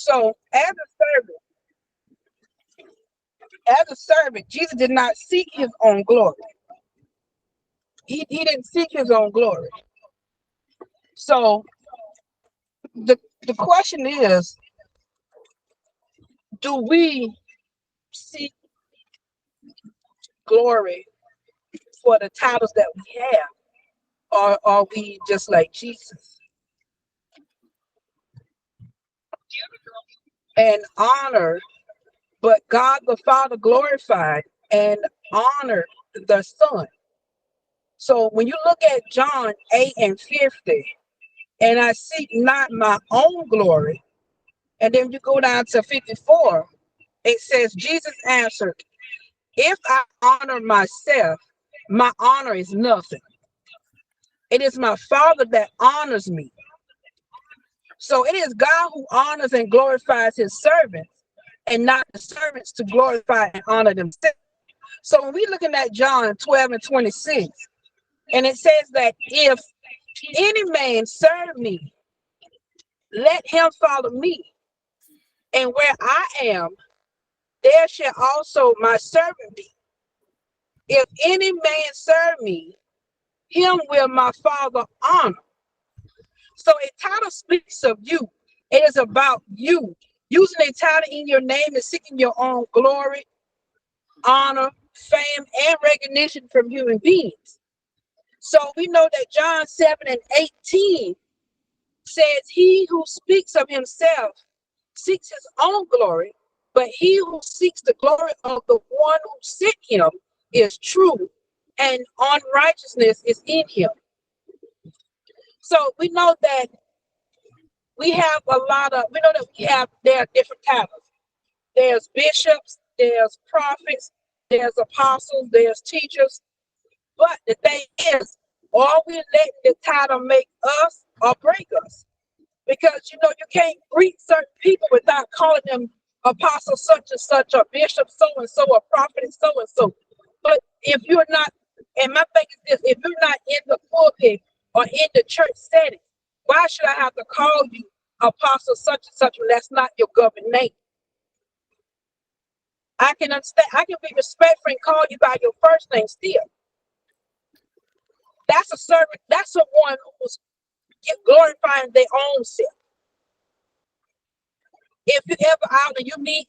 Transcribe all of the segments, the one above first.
So as a servant, Jesus did not seek his own glory. He didn't seek his own glory. So the question is, do we seek glory for the titles that we have, or are we just like Jesus and honor, but God the Father glorified and honored the Son? So when you look at John 8 and 50, and I seek not my own glory, and then you go down to 54, it says, Jesus answered, if I honor myself, my honor is nothing. It is my Father that honors me. So it is God who honors and glorifies his servants, and not the servants to glorify and honor themselves. So when we're looking at John 12 and 26, and it says that if any man serve me, let him follow me. And where I am, there shall also my servant be. If any man serve me, him will my Father honor. So a title speaks of you. It is about you. Using a title in your name is seeking your own glory, honor, fame, and recognition from human beings. So we know that John 7 and 18 says, he who speaks of himself seeks his own glory, but he who seeks the glory of the one who sent him is true, and unrighteousness is in him. So we know that we know that there are different titles. There's bishops, there's prophets, there's apostles, there's teachers. But the thing is, are we letting the title make us or break us? Because you can't greet certain people without calling them apostle such and such, or bishop so and so, or prophet so and so. But if you're not, and my thing is this, if you're not in the pulpit or in the church setting, why should I have to call you apostle such and such when that's not your government name? I can understand, I can be respectful and call you by your first name still. That's a servant, that's someone who's glorifying their own self. If you ever out and you meet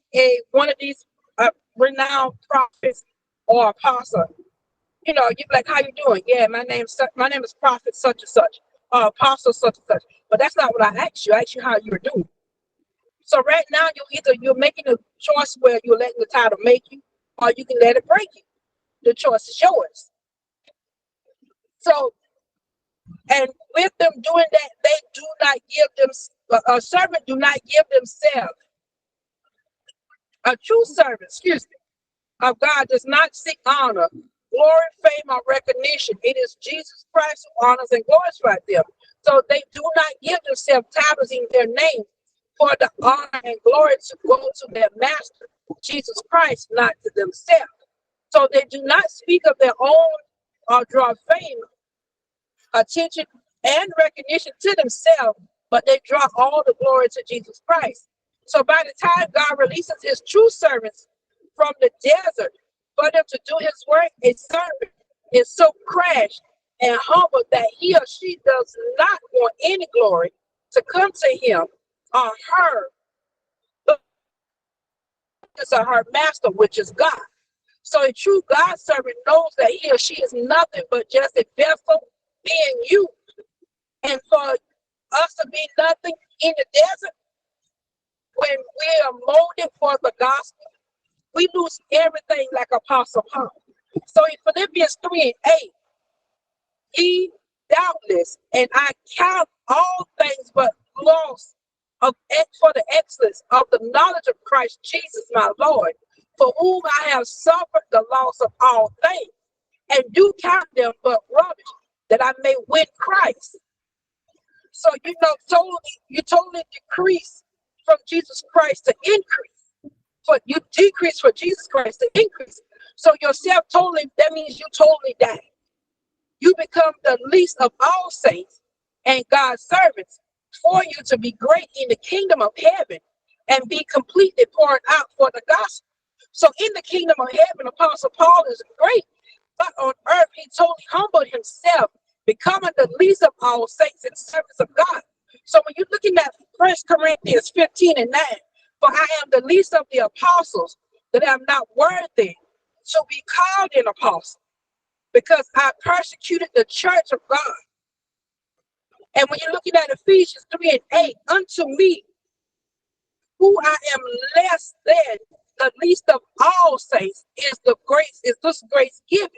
one of these renowned prophets or apostle, you be like, "How you doing?" "Yeah, my name is Prophet such and such, or Apostle such and such." But that's not what I asked you. I asked you how you're doing. So right now, you're making a choice where you're letting the title make you, or you can let it break you. The choice is yours. So, and with them doing that, they do not give them a servant. Do not give themselves. A true servant, of God does not seek honor, glory, fame, or recognition. It is Jesus Christ who honors and glorifies them. So they do not give themselves titles in their name for the honor and glory to go to their master, Jesus Christ, not to themselves. So they do not speak of their own or draw fame, attention, and recognition to themselves, but they draw all the glory to Jesus Christ. So by the time God releases his true servants from the desert for them to do his work, a servant is so crashed and humble that he or she does not want any glory to come to him or her, but her master, which is God. So a true God servant knows that he or she is nothing but just a vessel being used. And for us to be nothing in the desert, when we are molded for the gospel, we lose everything like Apostle Paul. So in Philippians 3 and 8, he doubtless, and I count all things but loss for the excellence of the knowledge of Christ Jesus my Lord, for whom I have suffered the loss of all things, and do count them but rubbish, that I may win Christ. So you totally decrease from Jesus Christ to increase. But you decrease for Jesus Christ to increase. So yourself totally, that means you totally die. You become the least of all saints and God's servants for you to be great in the kingdom of heaven. and be completely poured out for the gospel. So in the kingdom of heaven, Apostle Paul is great, but on earth he totally humbled himself, becoming the least of all saints in the service of God. So when you're looking at 1 Corinthians 15 and 9, for I am the least of the apostles, that I am not worthy to be called an apostle, because I persecuted the church of God. And when you're looking at Ephesians 3 and 8, unto me, who I am less than the least of all saints, is this grace given.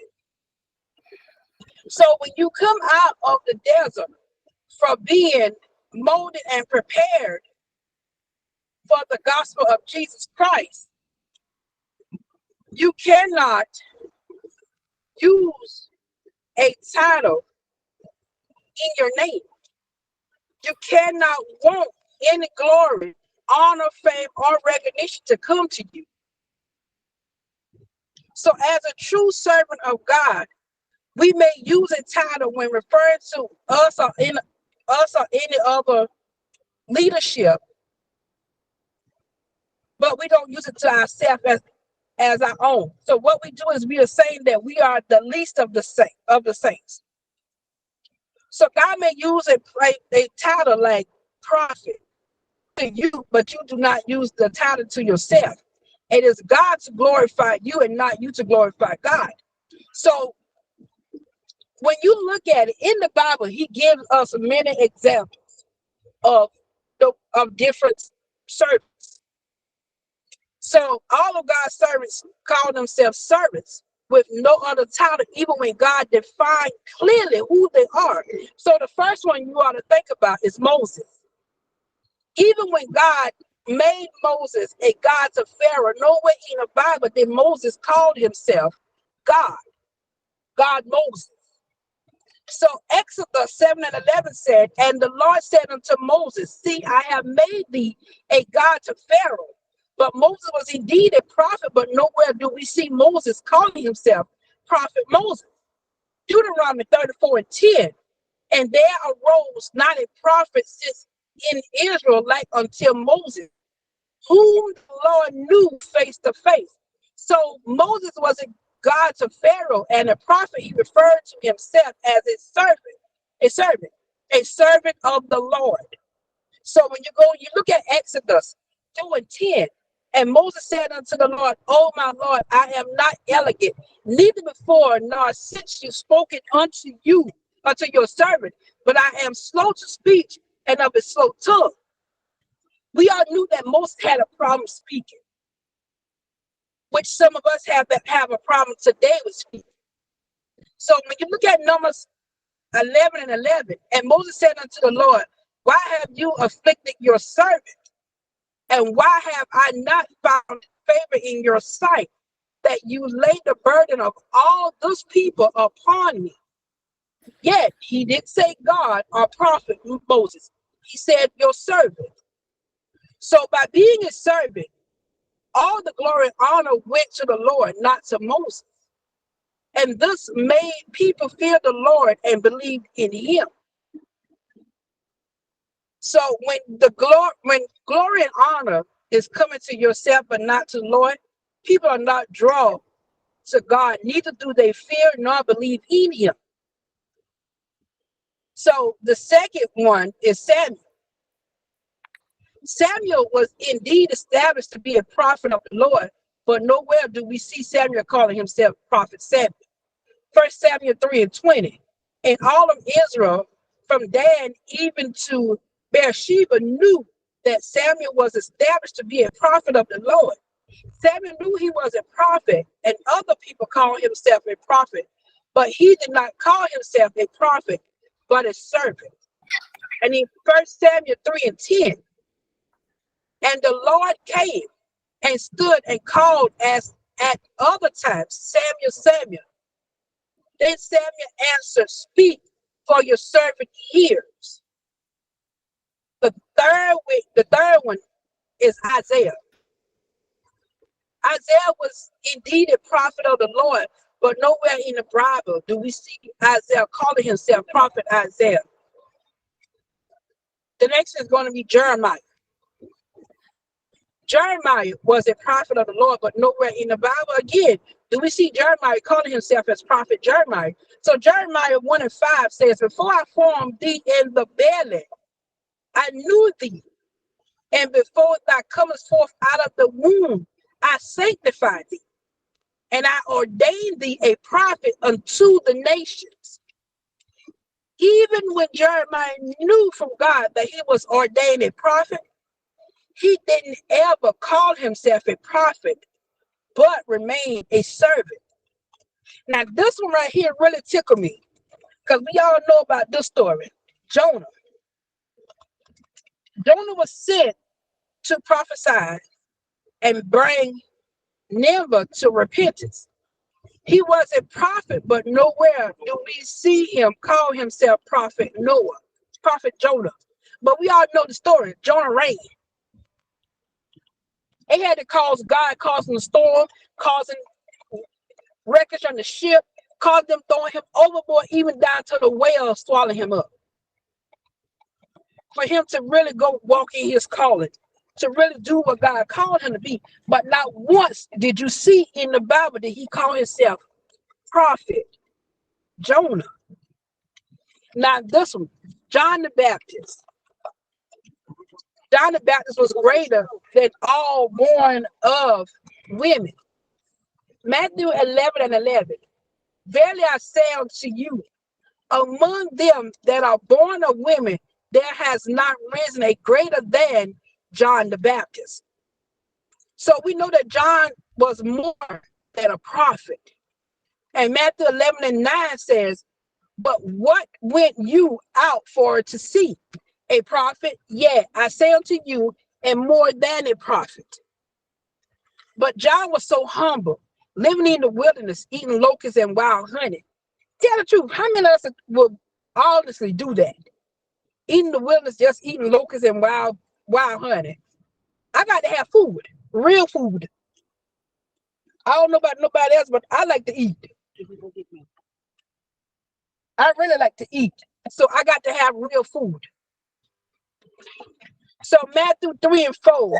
So when you come out of the desert from being molded and prepared for the gospel of Jesus Christ, you cannot use a title in your name. You cannot want any glory, honor, fame, or recognition to come to you. So as a true servant of God, we may use a title when referring to us or any other leadership, but we don't use it to ourselves as our own. So what we do is we are saying that we are the least of the saints. So God may use a title like prophet to you, but you do not use the title to yourself. It is God to glorify you and not you to glorify God. So when you look at it in the Bible, he gives us many examples of different servants. So all of God's servants call themselves servants with no other title, even when God defined clearly who they are. So the first one you ought to think about is Moses. Even when God made Moses a God to Pharaoh, nowhere in the Bible did Moses call himself God Moses. So Exodus 7 and 11 said, and the Lord said unto Moses, see, I have made thee a God to Pharaoh. But Moses was indeed a prophet, but nowhere do we see Moses calling himself prophet Moses. Deuteronomy 34 and 10, and there arose not a prophet since in Israel like until Moses, whom the Lord knew face to face. So Moses was a God to Pharaoh, and a prophet he referred to himself as a servant of the Lord. So when you look at Exodus 2 and 10, and Moses said unto the Lord, O my Lord, I am not elegant, neither before nor since you spoken unto your servant, but I am slow to speech and of a slow tongue. We all knew that Moses had a problem speaking, which some of us have a problem today with speaking. So when you look at Numbers 11 and 11, and Moses said unto the Lord, why have you afflicted your servant? And why have I not found favor in your sight, that you lay the burden of all those people upon me? Yet he didn't say God or prophet Moses. He said your servant. So by being a servant, all the glory and honor went to the Lord, not to Moses. And this made people fear the Lord and believe in him. So when glory and honor is coming to yourself but not to the Lord, people are not drawn to God, neither do they fear nor believe in him. So the second one is Samuel. Samuel was indeed established to be a prophet of the Lord, but nowhere do we see Samuel calling himself prophet Samuel. 1 Samuel 3 and 20. And all of Israel, from Dan even to Beersheba, knew that Samuel was established to be a prophet of the Lord. Samuel knew he was a prophet, and other people called himself a prophet, but he did not call himself a prophet, but a servant. And in 1 Samuel 3 and 10, and the Lord came and stood and called as at other times, Samuel, Samuel. Then Samuel answered, speak, for your servant hears. The third one is Isaiah. Isaiah was indeed a prophet of the Lord, but nowhere in the Bible do we see Isaiah calling himself prophet Isaiah. The next is going to be Jeremiah. Jeremiah was a prophet of the Lord, but nowhere in the Bible again do we see Jeremiah calling himself as prophet Jeremiah. So Jeremiah 1:5 says, before I formed thee in the belly, I knew thee. And before thou comest forth out of the womb, I sanctified thee. And I ordained thee a prophet unto the nations. Even when Jeremiah knew from God that he was ordained a prophet, he didn't ever call himself a prophet, but remained a servant. Now, this one right here really tickled me because we all know about this story. Jonah. Jonah was sent to prophesy and bring Nineveh to repentance. He was a prophet, but nowhere do we see him call himself prophet Noah, prophet Jonah. But we all know the story. Jonah ran. It had to cause God causing a storm, causing wreckage on the ship, caused them throwing him overboard, even down to the whale swallowing him up. For him to really go walk in his calling, to really do what God called him to be. But not once did you see in the Bible that he called himself prophet Jonah. Now this one, John the Baptist. John the Baptist was greater than all born of women. Matthew 11:11. Verily I say unto you, among them that are born of women, there has not risen a greater than John the Baptist. So we know that John was more than a prophet. And Matthew 11:9 says, but what went you out for to see? A prophet? Yeah, I say unto you, and more than a prophet. But John was so humble, living in the wilderness, eating locusts and wild honey. Tell the truth, how many of us will honestly do that? In the wilderness, just eating locusts and wild honey. I got to have food, real food. I don't know about nobody else, but I like to eat. I really like to eat. So I got to have real food. So Matthew 3:4,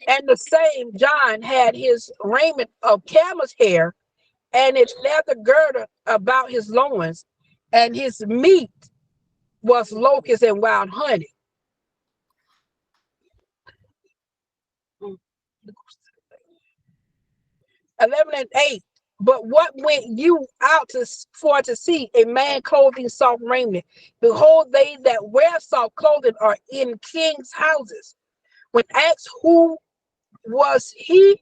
and the same John had his raiment of camel's hair and his leather girdle about his loins, and his meat was locusts and wild honey. 11:8. But what went you out for to see? A man clothed in soft raiment. Behold, they that wear soft clothing are in kings' houses. When asked who was he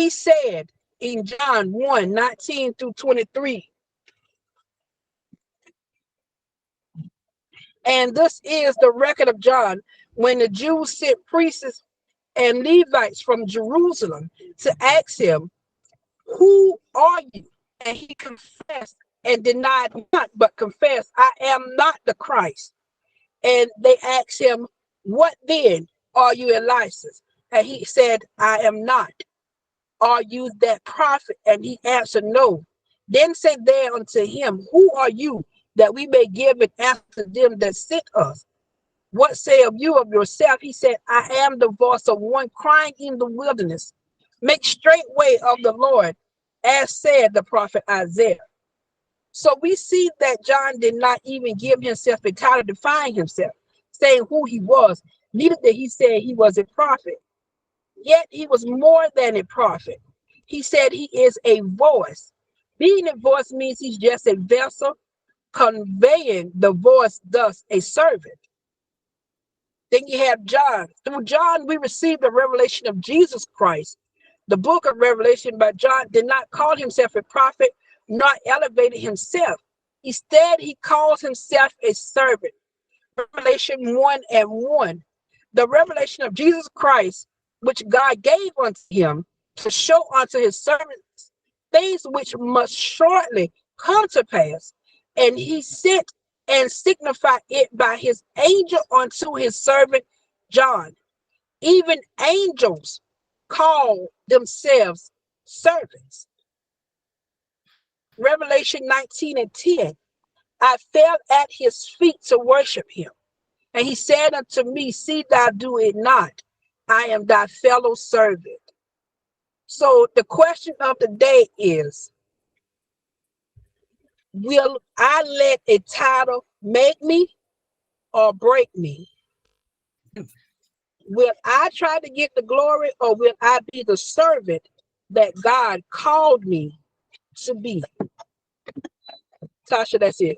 said in John 1:19-23. And this is the record of John when the Jews sent priests and Levites from Jerusalem to ask him, who are you? And he confessed and denied not, but confessed, I am not the Christ. And they asked him, what then? Are you Elias? And he said, I am not. Are you that prophet? And he answered, no. Then said they unto him, who are you, that we may give an answer to them that sent us? What say of you of yourself? He said, I am the voice of one crying in the wilderness, make straight way of the Lord, as said the prophet Isaiah. So we see that John did not even give himself a title to define himself, saying who he was, neither did he say he was a prophet. Yet he was more than a prophet. He said he is a voice. Being a voice means he's just a vessel conveying the voice, thus a servant. Then you have John. Through John, we received the revelation of Jesus Christ. The book of Revelation by John did not call himself a prophet, nor elevated himself. Instead, he calls himself a servant. Revelation 1:1. The revelation of Jesus Christ, which God gave unto him to show unto his servants things which must shortly come to pass. And he sent and signified it by his angel unto his servant John. Even angels call themselves servants. Revelation 19:10. I fell at his feet to worship him. And he said unto me, see thou do it not. I am thy fellow servant. So the question of the day is, will I let a title make me or break me? Will I try to get the glory, or will I be the servant that God called me to be? Tasha, that's it.